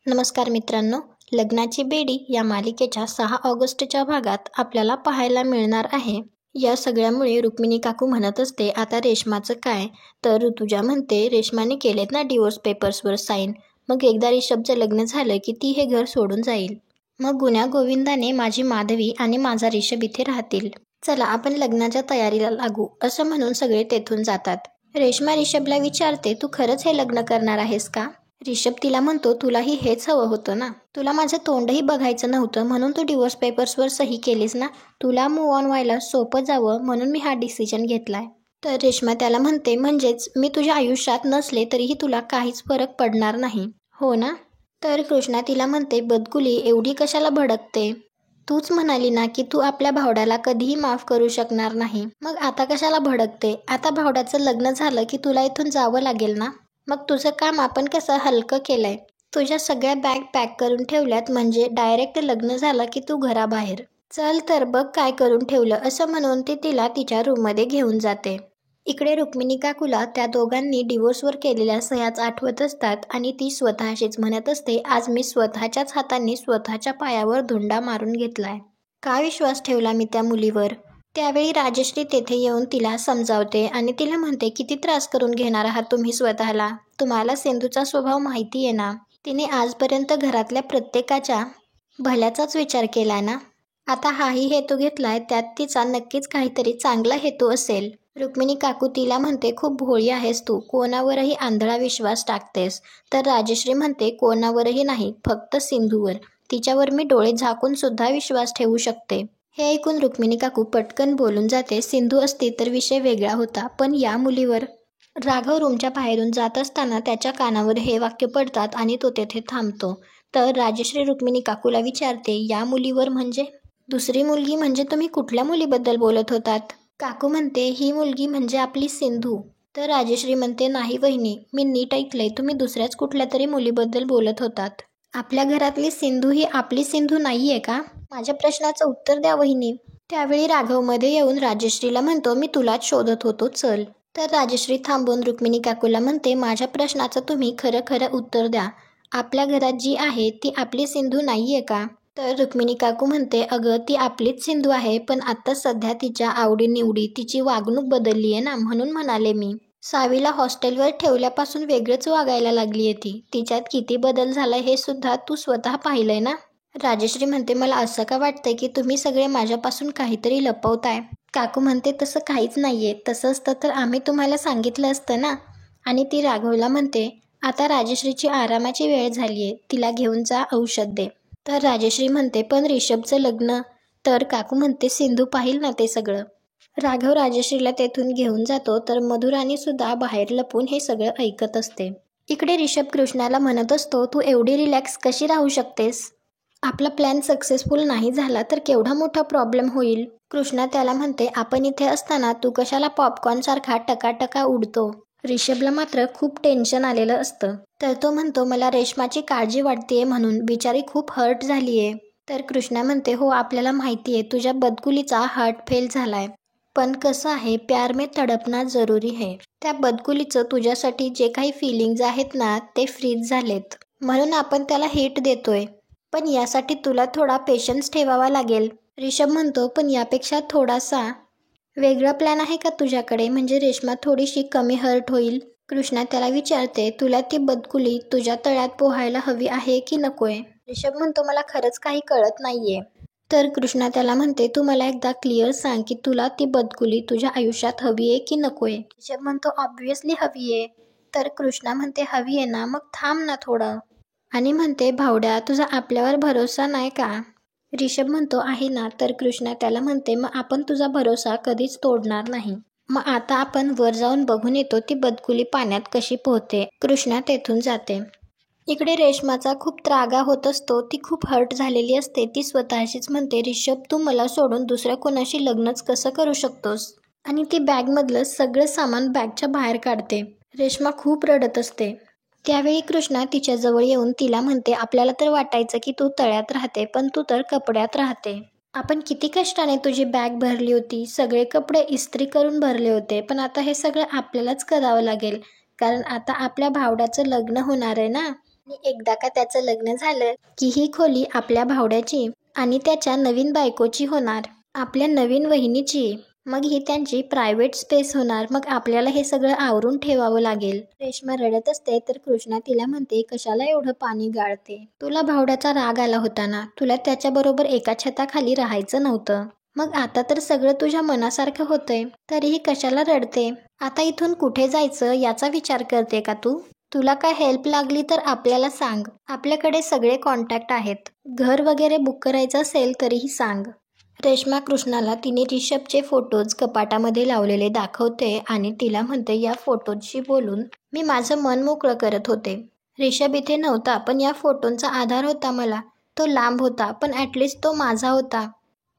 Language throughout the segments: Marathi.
नमस्कार मित्रांनो, लग्नाची बेडी या मालिकेच्या 6 ऑगस्टच्या भागात आपल्याला पाहायला मिळणार आहे. या सगळ्यामुळे रुक्मिणी काकू म्हणत असते, आता रेश्माचं काय? तर ऋतुजा म्हणते, रेश्माने केलेत ना डिवोर्स पेपर्सवर साईन, मग एकदा रिषभचं लग्न झालं की ती हे घर सोडून जाईल. मग गुण्या गोविंदाने माझी माधवी आणि माझा रिषभ इथे राहतील. चला आपण लग्नाच्या तयारीला लागू, असं म्हणून सगळे तेथून जातात. रेश्मा रिषभला विचारते, तू खरंच हे लग्न करणार आहेस का? रिषभ तिला म्हणतो, तुलाही हेच हवं होतं ना? तुला माझं तोंडही बघायचं नव्हतं म्हणून तू डिवोर्स पेपर्सवर सही केलीस ना? तुला मूव्ह ऑन व्हायला सोपं जावं म्हणून मी हा डिसिजन घेतलाय. तर रेश्मा त्याला म्हणते, म्हणजेच मी तुझ्या आयुष्यात नसले तरीही तुला काहीच फरक पडणार नाही, हो ना? तर कृष्णा तिला म्हणते, बदकुली एवढी कशाला भडकते? तूच म्हणाली ना की तू आपल्या भावड्याला कधीही माफ करू शकणार नाही, मग आता कशाला भडकते? आता भावड्याचं लग्न झालं की तुला इथून जावं लागेल ना? मग तुझं काम आपण कसं हलकं केलंय? तुझ्या सगळ्या बॅग पॅक करून ठेवल्यात, म्हणजे डायरेक्ट लग्न झालं की तू घराबाहेर. चल तर बघ काय करून ठेवलं, असं म्हणून ती तिला तिच्या रूममध्ये घेऊन जाते. इकडे रुक्मिणी काकूला त्या दोघांनी डिवोर्सवर केलेल्या सह्याच आठवत असतात आणि ती स्वतःशीच म्हणत असते, आज मी स्वतःच्याच हातांनी स्वतःच्या पायावर धुंडा मारून घेतलाय. काय विश्वास ठेवला मी त्या मुलीवर? त्यावेळी राजश्री तेथे येऊन तिला समजावते आणि तिला म्हणते, किती त्रास करून घेणार आहात तुम्ही स्वतःला? तुम्हाला सिंधूचा स्वभाव माहिती आहे ना? तिने आजपर्यंत घरातल्या प्रत्येकाच्या भल्याचाच विचार केलाय ना? आता हाही हेतू घेतलाय, त्यात तिचा नक्कीच काहीतरी चांगला हेतू असेल. रुक्मिणी काकू तिला म्हणते, खूप भोळी आहेस तू, कोणावरही आंधळा विश्वास टाकतेस. तर राजश्री म्हणते, कोणावरही नाही, फक्त सिंधूवर. तिच्यावर मी डोळे झाकून सुद्धा विश्वास ठेवू शकते. हे ऐकून रुक्मिणी काकू पटकन बोलून जाते, सिंधू असती तर विषय वेगळा होता, पण या मुलीवर. राघव रूमच्या बाहेरून जात असताना त्याच्या कानावर हे वाक्य पडतात आणि तो तेथे थांबतो. तर राजश्री रुक्मिणी काकूला विचारते, या मुलीवर म्हणजे? दुसरी मुलगी म्हणजे तुम्ही कुठल्या मुलीबद्दल बोलत होतात? काकू म्हणते, ही मुलगी म्हणजे आपली सिंधू. तर राजश्री म्हणते, नाही वहिनी, मी नीट ऐकलंय, तुम्ही दुसऱ्याच कुठल्या तरी मुलीबद्दल बोलत होतात. आपल्या घरातली सिंधू ही आपली सिंधू नाहीये का? माझ्या प्रश्नाचं उत्तर द्या वहिनी. त्यावेळी राघव मध्ये येऊन राजश्रीला म्हणतो, मी तुलाच शोधत होतो, चल. तर राजश्री थांबून रुक्मिणी काकूला म्हणते, माझ्या प्रश्नाचं तुम्ही खरं खरं उत्तर द्या. आपल्या घरात जी आहे ती आपली सिंधू नाहीये का? तर रुक्मिणी काकू म्हणते, अगं ती आपलीच सिंधू आहे, पण आता सध्या तिच्या आवडीनिवडी, तिची वागणूक बदलली आहे ना, म्हणून म्हणाले मी. सावीला हॉस्टेलवर ठेवल्यापासून वेगळंच वागायला लागलीये ती. तिच्यात किती बदल झालाय हे सुद्धा तू स्वतः पाहिलंय ना? राजश्री म्हणते, मला असं का वाटतंय की तुम्ही सगळे माझ्यापासून काहीतरी लपवताय? काकू म्हणते, तसं काहीच नाहीये, तसं असतं तर आम्ही तुम्हाला सांगितलं असतं ना. आणि ती राघवला म्हणते, आता राजश्रीची आरामाची वेळ झालीये, तिला घेऊन जा, औषध दे. तर राजश्री म्हणते, पण रिषभचं लग्न? तर काकू म्हणते, सिंधू पाहिल ना ते सगळं. राघव राजश्रीला तेथून घेऊन जातो, तर मधुराणी सुद्धा बाहेर लपून हे सगळं ऐकत असते. इकडे रिषभ कृष्णाला म्हणत असतो, तू एवढी रिलॅक्स कशी राहू शकतेस? आपला प्लॅन सक्सेसफुल नाही झाला तर केवढा मोठा प्रॉब्लेम होईल. कृष्णा त्याला म्हणते, आपण इथे असताना तू कशाला पॉपकॉर्न सारखा टकाटका उडतो? रिषभला मात्र खूप टेन्शन आलेलं असतं. तर तो म्हणतो, मला रेश्माची काळजी वाटतेय म्हणून, बिचारी खूप हर्ट झालीये. तर कृष्णा म्हणते, हो आपल्याला माहितीये तुझ्या बदकुलीचा हार्ट फेल झालाय, पण कसं आहे, प्यार में तडपना जरुरी है. त्या बदकुलीचं तुझ्यासाठी जे काही फिलिंग्ज आहेत ना, ते फ्रीज झालेत, म्हणून आपण त्याला हिट देतोय. पण यासाठी तुला थोडा पेशन्स ठेवावा लागेल. रिषभ म्हणतो, पण यापेक्षा थोडासा वेगळा प्लॅन आहे का तुझ्याकडे, म्हणजे रेश्मा थोडीशी कमी हर्ट होईल? कृष्णा त्याला विचारते, तुला ती बदकुली तुझ्या तळ्यात पोहायला हवी आहे की नकोय? रिषभ म्हणतो, मला खरंच काही कळत नाहीये. तर कृष्णा त्याला म्हणते, तू मला एकदा क्लिअर सांग की तुला ती बदकुली तुझ्या आयुष्यात हवीये की नकोय? रिषभ म्हणतो, ऑब्व्हियसली हवीये. तर कृष्णा म्हणते, हवीये ना, मग थांब ना थोडं. आणि म्हणते, भावड्या तुझा आपल्यावर भरोसा नाही का? रिषभ म्हणतो, आहे ना. तर कृष्णा त्याला म्हणते, मग आपण तुझा भरोसा कधीच तोडणार नाही. मग आता आपण वर जाऊन बघून येतो ती बदकुली पाण्यात कशी पोहते. कृष्णा तेथून जाते. इकडे रेश्माचा खूप त्रागा होत असतो, ती खूप हर्ट झालेली असते. ती स्वतःशीच म्हणते, रिषभ तू मला सोडून दुसऱ्या कोणाशी लग्नच कसं करू शकतोस? आणि ती बॅगमधलं सगळं सामान बॅगच्या बाहेर काढते. रेश्मा खूप रडत असते. त्यावेळी कृष्णा तिच्या जवळ येऊन तिला म्हणते, आपल्याला तर वाटायचं की तू तळ्यात राहते, पण तू तर कपड्यात राहते. आपण किती कष्टाने तुझी बॅग भरली होती, सगळे कपडे इस्त्री करून भरले होते, पण आता हे सगळं आपल्यालाच करावं लागेल, कारण आता आपल्या भावड्याचं लग्न होणार आहे ना. आणि एकदा का त्याचं लग्न झालं की ही खोली आपल्या भावड्याची आणि त्याच्या नवीन बायकोची होणार, आपल्या नवीन वहिनीची. मग ही त्यांची प्रायव्हेट स्पेस होणार. मग आपल्याला हे सगळं आवरून ठेवावं लागेल. रेश्मा रडत असते तर कृष्णा तिला म्हणते, कशाला एवढं पाणी गाळते? तुला भावड्याचा राग आला होता ना, तुला त्याच्याबरोबर एका छताखाली राहायचं नव्हतं. मग आता तर सगळं तुझ्या मनासारखं होतंय, तरीही कशाला रडते? आता इथून कुठे जायचं याचा विचार करते का तू? तुला काय हेल्प लागली तर आपल्याला सांग, आपल्याकडे सगळे कॉन्टॅक्ट आहेत. घर वगैरे बुक करायचं असेल तरीही सांग. रेश्मा कृष्णाला तिने रिषभचे फोटोज कपाटामध्ये लावलेले दाखवते आणि तिला म्हणते, या फोटोजशी बोलून मी माझं मन मोकळं करत होते. रिषभ इथे नव्हता पण या फोटोंचा आधार होता मला. तो लांब होता पण ॲटलिस्ट तो माझा होता.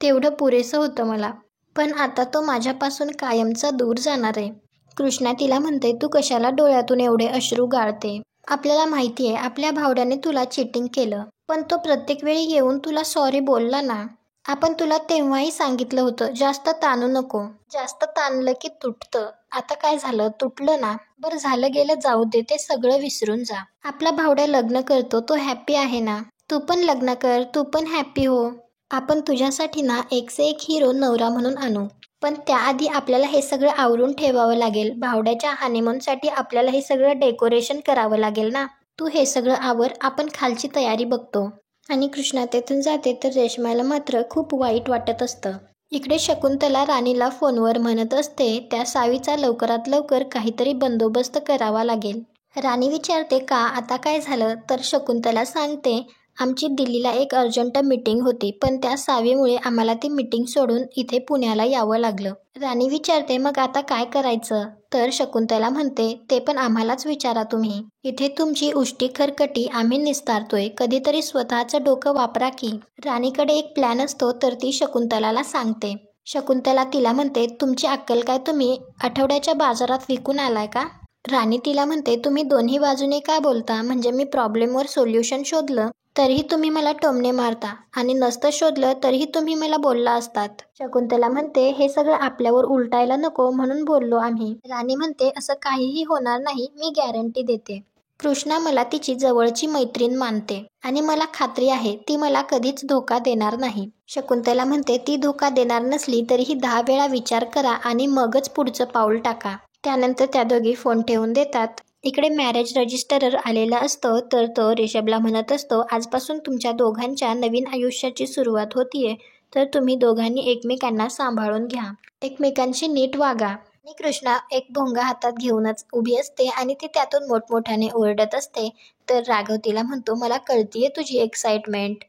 तेवढं पुरेसं होतं मला. पण आता तो माझ्यापासून कायमचा दूर जाणार आहे. कृष्णा तिला म्हणते, तू कशाला डोळ्यातून एवढे अश्रू गाळते? आपल्याला माहिती आहे आपल्या भावड्याने तुला चिटिंग केलं, पण तो प्रत्येक वेळी येऊन तुला सॉरी बोलला ना. आपण तुला तेव्हाही सांगितलं होतं, जास्त ताणू नको. जास्त ताणलं की तुटतं. आता काय झालं, तुटलं ना. बरं झालं गेलं जाऊ दे, ते सगळं विसरून जा. आपला भावड्या लग्न करतो, तो हॅप्पी आहे ना. तू पण लग्न कर, तू पण हॅप्पी हो. आपण तुझ्यासाठी ना एक से एक हिरो नवरा म्हणून आणू. पण त्याआधी आपल्याला हे सगळं आवरून ठेवावं लागेल. भावड्याच्या हनीमूनसाठी आपल्याला हे सगळं डेकोरेशन करावं लागेल ना. तू हे सगळं आवर, आपण खालची तयारी बघतो. आणि कृष्णा तेथून जाते तर रेश्माला मात्र खूप वाईट वाटत असतं. इकडे शकुंतला राणीला फोनवर म्हणत असते, त्या सावीचा लवकरात लवकर काहीतरी बंदोबस्त करावा लागेल. राणी विचारते का, आता काय झालं? तर शकुंतला सांगते, आमची दिल्लीला एक अर्जंट मीटिंग होती पण त्या सावीमुळे आम्हाला ती मीटिंग सोडून इथे पुण्याला यावं लागलं. राणी विचारते, मग आता काय करायचं? तर शकुंतला म्हणते, ते पण आम्हालाच विचारा तुम्ही. इथे तुमची उष्टी खरकटी आम्ही निस्तारतोय, कधीतरी स्वतःचं डोकं वापरा की. राणीकडे एक प्लॅन असतो तर ती शकुंतलाला सांगते. शकुंतला तिला म्हणते, तुमची अक्कल काय तुम्ही आठवड्याच्या बाजारात विकून आलाय का? राणी तिला म्हणते, तुम्ही दोन्ही बाजूने का बोलता? म्हणजे मी प्रॉब्लेमवर सोल्युशन शोधलं तरीही तुम्ही मला टोमणे मारता आणि नसतं शोधलं तरीही तुम्ही मला बोलला असतात. शकुंतला म्हणते, हे सगळं आपल्यावर उलटायला नको म्हणून बोललो आम्ही. राणी म्हणते, असं काहीही होणार नाही, मी गॅरंटी देते. कृष्णा मला तिची जवळची मैत्रीण मानते आणि मला खात्री आहे ती मला कधीच धोका देणार नाही. शकुंतला म्हणते, ती धोका देणार नसली तरीही 10 वेळा विचार करा आणि मगच पुढचं पाऊल टाका. त्यानंतर त्या दोघी फोन ठेवून देतात. इकडे मॅरेज रजिस्टरर आलेला असतो तर तो रिषभला म्हणत असतो, आजपासून तुमच्या दोघांच्या नवीन आयुष्याची सुरुवात होतीये, तर तुम्ही दोघांनी एकमेकांना सांभाळून घ्या, एकमेकांशी नीट वागा. आणि कृष्णा एक भोंगा हातात घेऊनच उभी असते आणि ती त्यातून मोठमोठ्याने ओरडत असते. तर राघव तिला म्हणतो, मला कळतीये तुझी एक्साइटमेंट,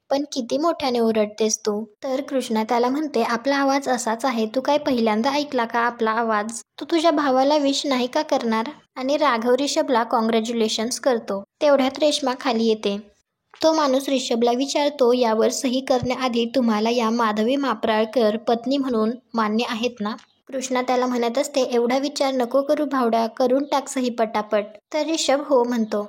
पण किती मोठ्याने ओरडतेस तू? तर कृष्णा त्याला म्हणते, आपला आवाज असाच आहे, तू काय पहिल्यांदा ऐकला का आपला आवाज? तू तुझ्या भावाला विश नाही का करणार? आणि राघव रिषभला कॉंग्रॅच्युलेशन्स करतो. तेवढ्यात रेश्मा खाली येते. तो माणूस रिषभला विचारतो, यावर सही करण्याआधी तुम्हाला या माधवी मापराळकर पत्नी म्हणून मान्य आहेत ना? कृष्णा त्याला म्हणत असते, एवढा विचार नको करू भावड्या, करून टाक सही पटापट. तर रिषभ हो म्हणतो.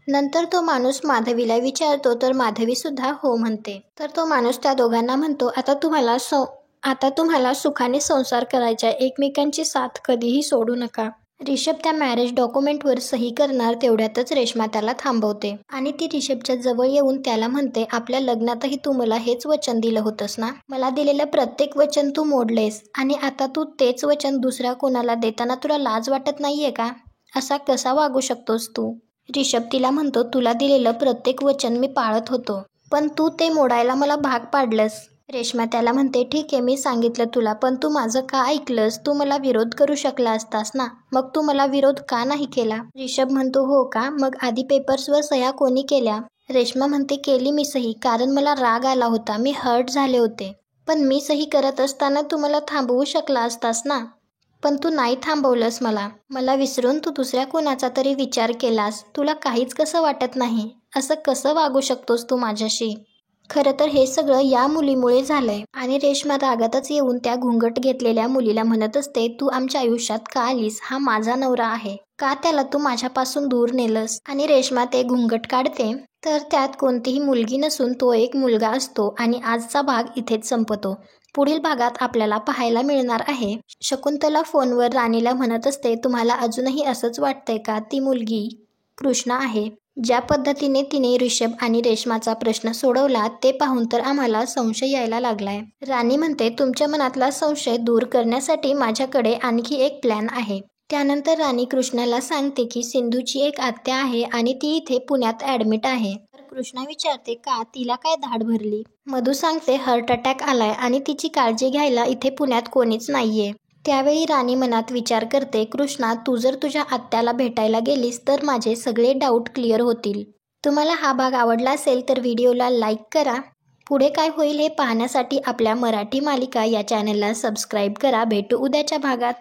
नंतर तो माणूस माधवीला विचारतो तर माधवी सुद्धा हो म्हणते. तर तो माणूस त्या दोघांना म्हणतो, आता तुम्हाला सुखाने संसार करायचा, एकमेकांची साथ कधीही सोडू नका. रिषभ त्या मॅरेज डॉक्युमेंटवर सही करणार तेवढ्यातच रेश्मा त्याला थांबवते आणि ती रिषभच्या जवळ येऊन त्याला म्हणते, आपल्या लग्नातही तू मला हेच वचन दिलं होतंस ना? मला दिलेलं प्रत्येक वचन तू मोडलेस आणि आता तू तेच वचन दुसऱ्या कोणाला देताना तुला लाज वाटत नाहीये का? असा कसा वागू शकतोस तू? रिषभ तिला म्हणतो, तुला दिलेलं प्रत्येक वचन मी पाळत होतो, पण तू ते मोडायला मला भाग पाडलंस. रेश्मा त्याला म्हणते, ठीक आहे मी सांगितलं तुला, पण तू माझं का ऐकलंस? तू मला विरोध करू शकला असतास ना, मग तू मला विरोध का नाही केला? रिषभ म्हणतो, हो का? मग आधी पेपर्सवर सह्या कोणी केल्या? रेश्मा म्हणते, केली मी सही, कारण मला राग आला होता, मी हर्ट झाले होते. पण मी सही करत असताना तू मला थांबवू शकला असतास ना, पण तू नाही थांबवलंस. मला विसरून तू दुसऱ्या कोणाचा तरी विचार केलास. तुला काहीच कसं वाटत नाही? असं कसं वागू शकतोस तू माझ्याशी? खरं तर हे सगळं या मुलीमुळे झालंय. आणि रेश्मा रागातच येऊन त्या घुंगट घेतलेल्या मुलीला म्हणत असते, तू आमच्या आयुष्यात का आलीस? हा माझा नवरा आहे, का त्याला तू माझ्यापासून दूर नेलंस? आणि रेश्मा ते घुंगट काढते तर त्यात कोणतीही मुलगी नसून तो एक मुलगा असतो. आणि आजचा भाग इथेच संपतो. पुढील भागात आपल्याला पाहायला मिळणार आहे, शकुंतला फोनवर राणीला म्हणत असते, तुम्हाला अजूनही असंच वाटतंय का ती मुलगी कृष्णा आहे? ज्या पद्धतीने तिने ऋषभ आणि रेश्माचा प्रश्न सोडवला ते पाहून तर आम्हाला संशय यायला लागलाय. राणी म्हणते, तुमच्या मनातला संशय दूर करण्यासाठी माझ्याकडे आणखी एक प्लॅन आहे. त्यानंतर राणी कृष्णाला सांगते की सिंधूची एक आत्या आहे आणि ती इथे पुण्यात ॲडमिट आहे. तर कृष्णा विचारते का तिला काय धाड भरली. मधू सांगते हार्ट अटॅक आलाय आणि तिची काळजी घ्यायला इथे पुण्यात कोणीच नाहीये. त्यावेळी राणी मनात विचार करते, कृष्णा तू जर तुझ्या आत्याला भेटायला गेलीस तर माझे सगळे डाऊट क्लिअर होतील. तुम्हाला हा भाग आवडला असेल तर व्हिडिओला लाईक करा. पुढे काय होईल हे पाहण्यासाठी आपल्या मराठी मालिका या चॅनलला सबस्क्राईब करा. भेटू उद्याच्या भागात.